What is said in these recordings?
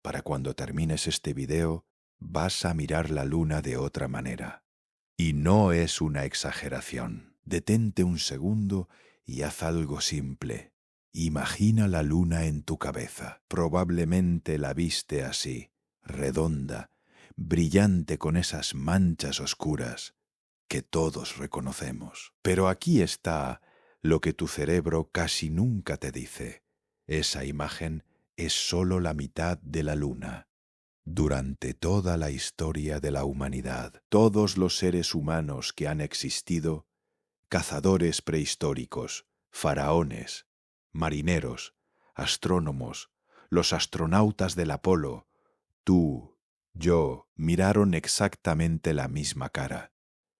Para cuando termines este video, vas a mirar la luna de otra manera. Y no es una exageración. Detente un segundo y haz algo simple. Imagina la luna en tu cabeza. Probablemente la viste así, redonda, brillante con esas manchas oscuras que todos reconocemos. Pero aquí está lo que tu cerebro casi nunca te dice. Esa imagen es solo la mitad de la luna. Durante toda la historia de la humanidad, todos los seres humanos que han existido, cazadores prehistóricos, faraones, marineros, astrónomos, los astronautas del Apolo, tú, yo, miraron exactamente la misma cara,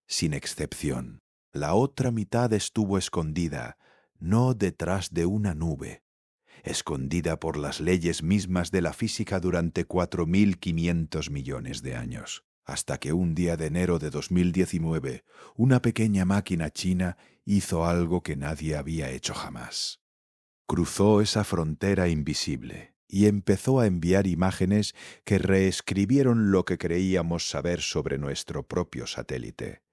sin excepción. La otra mitad estuvo escondida, no detrás de una nube, escondida por las leyes mismas de la física durante 4.500 millones de años, hasta que un día de enero de 2019, una pequeña máquina china hizo algo que nadie había hecho jamás. Cruzó esa frontera invisible y empezó a enviar imágenes que reescribieron lo que creíamos saber sobre nuestro propio satélite.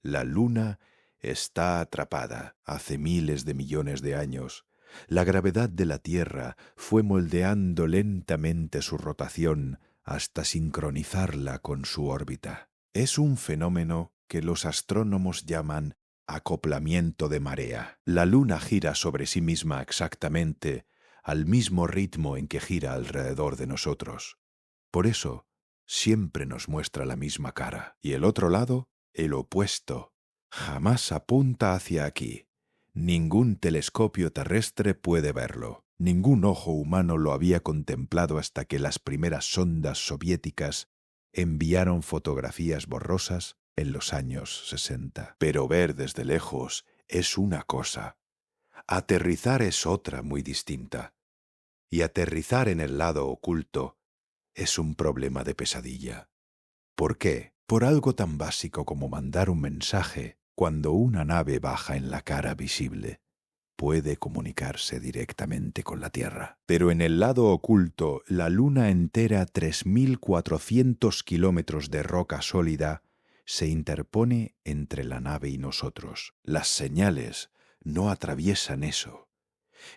La Luna está atrapada hace miles de millones de años. La gravedad de la Tierra fue moldeando lentamente su rotación hasta sincronizarla con su órbita. Es un fenómeno que los astrónomos llaman acoplamiento de marea. La Luna gira sobre sí misma exactamente al mismo ritmo en que gira alrededor de nosotros. Por eso, siempre nos muestra la misma cara. Y el otro lado, el opuesto, jamás apunta hacia aquí. Ningún telescopio terrestre puede verlo. Ningún ojo humano lo había contemplado hasta que las primeras sondas soviéticas enviaron fotografías borrosas en los años 60. Pero ver desde lejos es una cosa. Aterrizar es otra muy distinta. Y aterrizar en el lado oculto es un problema de pesadilla. ¿Por qué? Por algo tan básico como mandar un mensaje cuando una nave baja en la cara visible. Puede comunicarse directamente con la Tierra. Pero en el lado oculto, la Luna entera, 3.400 kilómetros de roca sólida, se interpone entre la nave y nosotros. Las señales no atraviesan eso.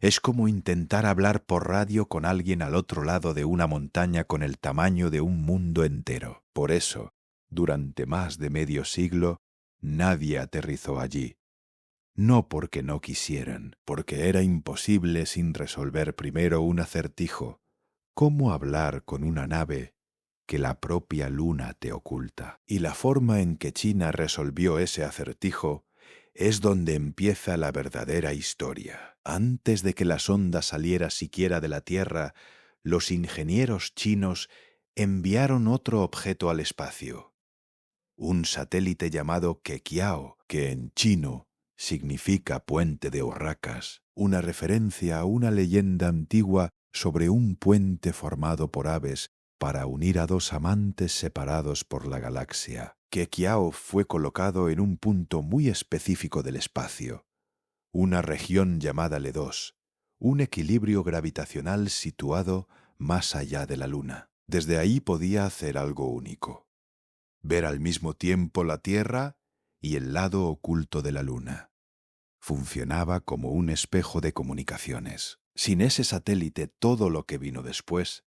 Es como intentar hablar por radio con alguien al otro lado de una montaña con el tamaño de un mundo entero. Por eso, durante más de medio siglo, nadie aterrizó allí. No porque no quisieran, porque era imposible sin resolver primero un acertijo. ¿Cómo hablar con una nave que la propia luna te oculta? Y la forma en que China resolvió ese acertijo es donde empieza la verdadera historia. Antes de que la sonda saliera siquiera de la Tierra, los ingenieros chinos enviaron otro objeto al espacio. Un satélite llamado Queqiao, que en chino significa puente de urracas, una referencia a una leyenda antigua sobre un puente formado por aves para unir a dos amantes separados por la galaxia. Queqiao fue colocado en un punto muy específico del espacio, una región llamada L2, un equilibrio gravitacional situado más allá de la Luna. Desde ahí podía hacer algo único: ver al mismo tiempo la Tierra y el lado oculto de la Luna. Funcionaba como un espejo de comunicaciones. Sin ese satélite, todo lo que vino después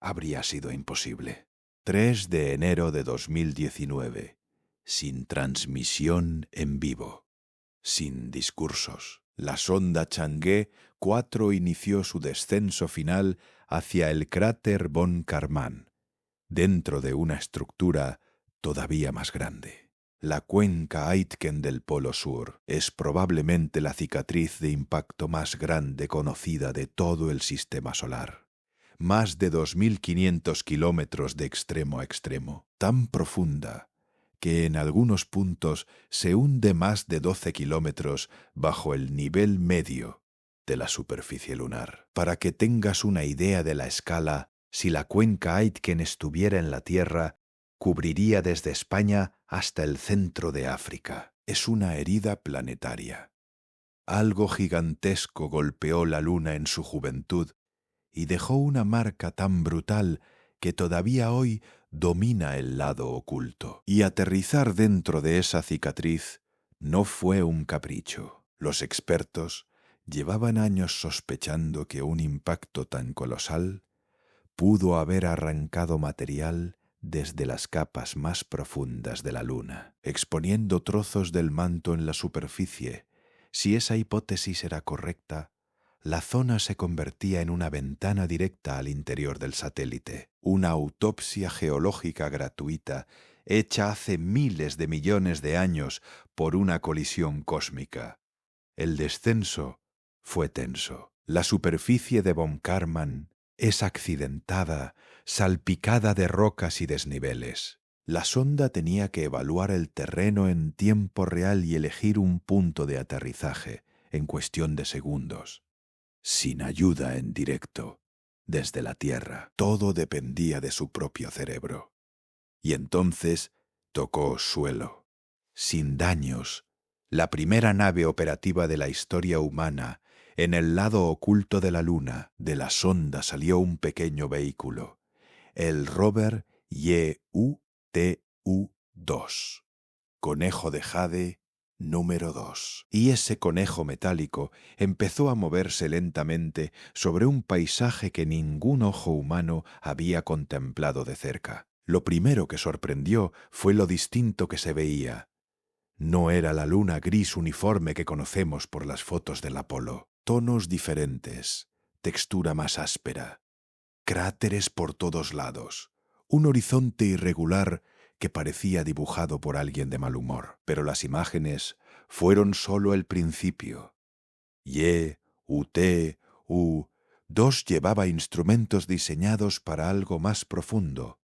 habría sido imposible. 3 de enero de 2019. Sin transmisión en vivo. Sin discursos. La sonda Chang'e 4 inició su descenso final hacia el cráter von Karman, dentro de una estructura todavía más grande. La cuenca Aitken del Polo Sur es probablemente la cicatriz de impacto más grande conocida de todo el sistema solar. Más de 2.500 kilómetros de extremo a extremo, tan profunda que en algunos puntos se hunde más de 12 kilómetros bajo el nivel medio de la superficie lunar. Para que tengas una idea de la escala, si la cuenca Aitken estuviera en la Tierra, cubriría desde España hasta el centro de África. Es una herida planetaria. Algo gigantesco golpeó la Luna en su juventud y dejó una marca tan brutal que todavía hoy domina el lado oculto. Y aterrizar dentro de esa cicatriz no fue un capricho. Los expertos llevaban años sospechando que un impacto tan colosal pudo haber arrancado material desde las capas más profundas de la Luna, exponiendo trozos del manto en la superficie. Si esa hipótesis era correcta, la zona se convertía en una ventana directa al interior del satélite, una autopsia geológica gratuita hecha hace miles de millones de años por una colisión cósmica. El descenso fue tenso. La superficie de Von Karman es accidentada, salpicada de rocas y desniveles. La sonda tenía que evaluar el terreno en tiempo real y elegir un punto de aterrizaje en cuestión de segundos, sin ayuda en directo, desde la Tierra. Todo dependía de su propio cerebro. Y entonces tocó suelo, sin daños. La primera nave operativa de la historia humana, en el lado oculto de la Luna, de la sonda salió un pequeño vehículo, el rover YU-TU-2, conejo de jade número 2. Y ese conejo metálico empezó a moverse lentamente sobre un paisaje que ningún ojo humano había contemplado de cerca. Lo primero que sorprendió fue lo distinto que se veía. No era la luna gris uniforme que conocemos por las fotos del Apolo. Tonos diferentes, textura más áspera, cráteres por todos lados, un horizonte irregular que parecía dibujado por alguien de mal humor. Pero las imágenes fueron solo el principio. YUTU-2 llevaba instrumentos diseñados para algo más profundo.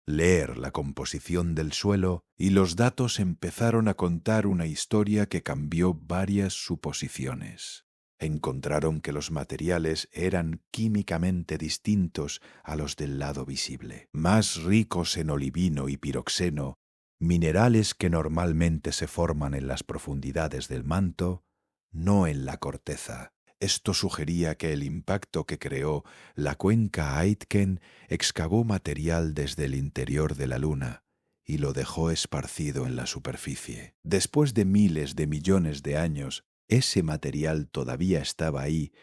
Leer la composición del suelo y los datos empezaron a contar una historia que cambió varias suposiciones. Encontraron que los materiales eran químicamente distintos a los del lado visible, más ricos en olivino y piroxeno, minerales que normalmente se forman en las profundidades del manto, no en la corteza. Esto sugería que el impacto que creó la cuenca Aitken excavó material desde el interior de la Luna y lo dejó esparcido en la superficie. Después de miles de millones de años, ese material todavía estaba ahí,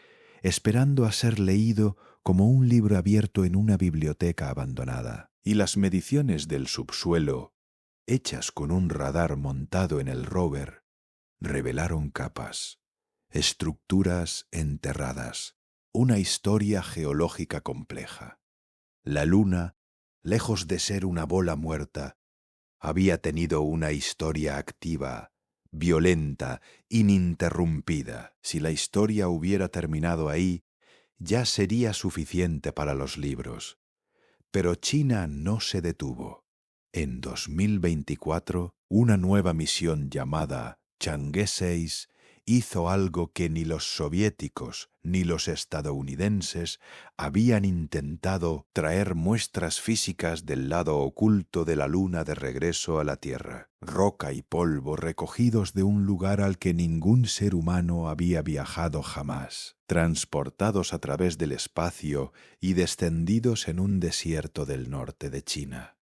esperando a ser leído como un libro abierto en una biblioteca abandonada. Y las mediciones del subsuelo, hechas con un radar montado en el rover, revelaron capas, estructuras enterradas, una historia geológica compleja. La Luna, lejos de ser una bola muerta, había tenido una historia activa, violenta, ininterrumpida. Si la historia hubiera terminado ahí, ya sería suficiente para los libros. Pero China no se detuvo. En 2024, una nueva misión llamada Chang'e 6 hizo algo que ni los soviéticos ni los estadounidenses habían intentado: traer muestras físicas del lado oculto de la Luna de regreso a la Tierra. Roca y polvo recogidos de un lugar al que ningún ser humano había viajado jamás, transportados a través del espacio y descendidos en un desierto del norte de China.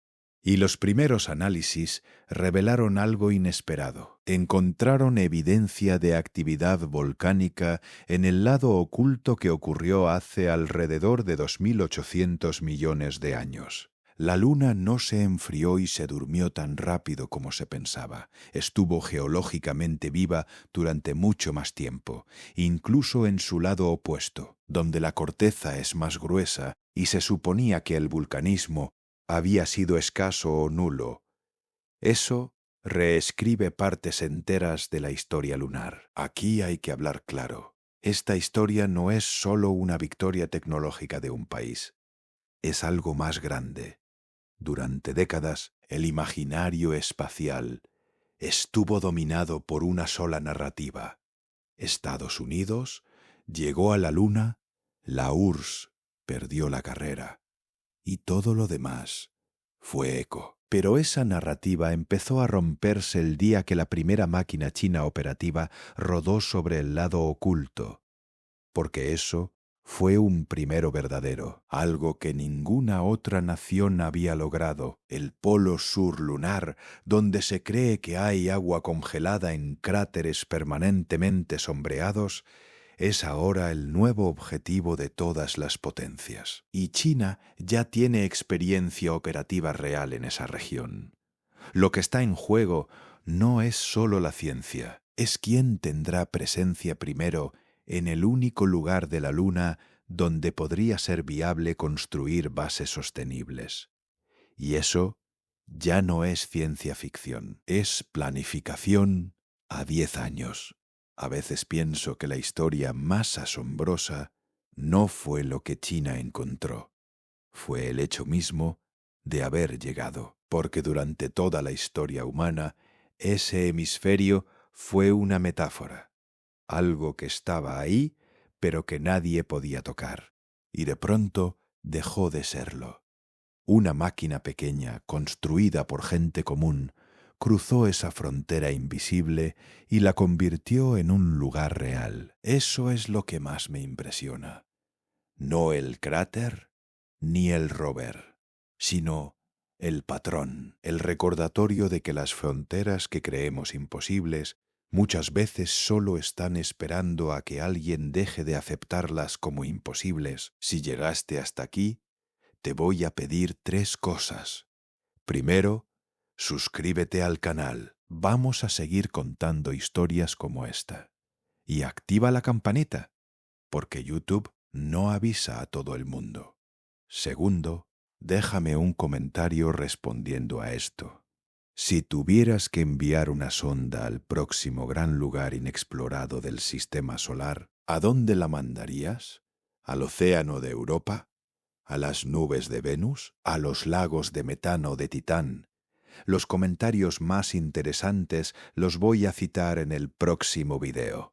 Y los primeros análisis revelaron algo inesperado. Encontraron evidencia de actividad volcánica en el lado oculto que ocurrió hace alrededor de 2.800 millones de años. La Luna no se enfrió y se durmió tan rápido como se pensaba. Estuvo geológicamente viva durante mucho más tiempo, incluso en su lado opuesto, donde la corteza es más gruesa y se suponía que el vulcanismo había sido escaso o nulo. Eso reescribe partes enteras de la historia lunar. Aquí hay que hablar claro. Esta historia no es solo una victoria tecnológica de un país. Es algo más grande. Durante décadas, el imaginario espacial estuvo dominado por una sola narrativa. Estados Unidos llegó a la Luna, la URSS perdió la carrera. Y todo lo demás fue eco. Pero esa narrativa empezó a romperse el día que la primera máquina china operativa rodó sobre el lado oculto, porque eso Fue un primero verdadero, algo que ninguna otra nación había logrado. El polo sur lunar, donde se cree que hay agua congelada en cráteres permanentemente sombreados, es ahora el nuevo objetivo de todas las potencias. Y China ya tiene experiencia operativa real en esa región. Lo que está en juego no es solo la ciencia, es quién tendrá presencia primero en el único lugar de la Luna donde podría ser viable construir bases sostenibles. Y eso ya no es ciencia ficción, es planificación a 10 años. A veces pienso que la historia más asombrosa no fue lo que China encontró, fue el hecho mismo de haber llegado, porque durante toda la historia humana ese hemisferio fue una metáfora, algo que estaba ahí, pero que nadie podía tocar, y de pronto dejó de serlo. Una máquina pequeña, construida por gente común, cruzó esa frontera invisible y la convirtió en un lugar real. Eso es lo que más me impresiona. No el cráter ni el rover, sino el patrón, el recordatorio de que las fronteras que creemos imposibles muchas veces solo están esperando a que alguien deje de aceptarlas como imposibles. Si llegaste hasta aquí, te voy a pedir 3 cosas. Primero, suscríbete al canal. Vamos a seguir contando historias como esta. Y activa la campanita, porque YouTube no avisa a todo el mundo. Segundo, déjame un comentario respondiendo a esto. Si tuvieras que enviar una sonda al próximo gran lugar inexplorado del sistema solar, ¿a dónde la mandarías? ¿Al océano de Europa? ¿A las nubes de Venus? ¿A los lagos de metano de Titán? Los comentarios más interesantes los voy a citar en el próximo video.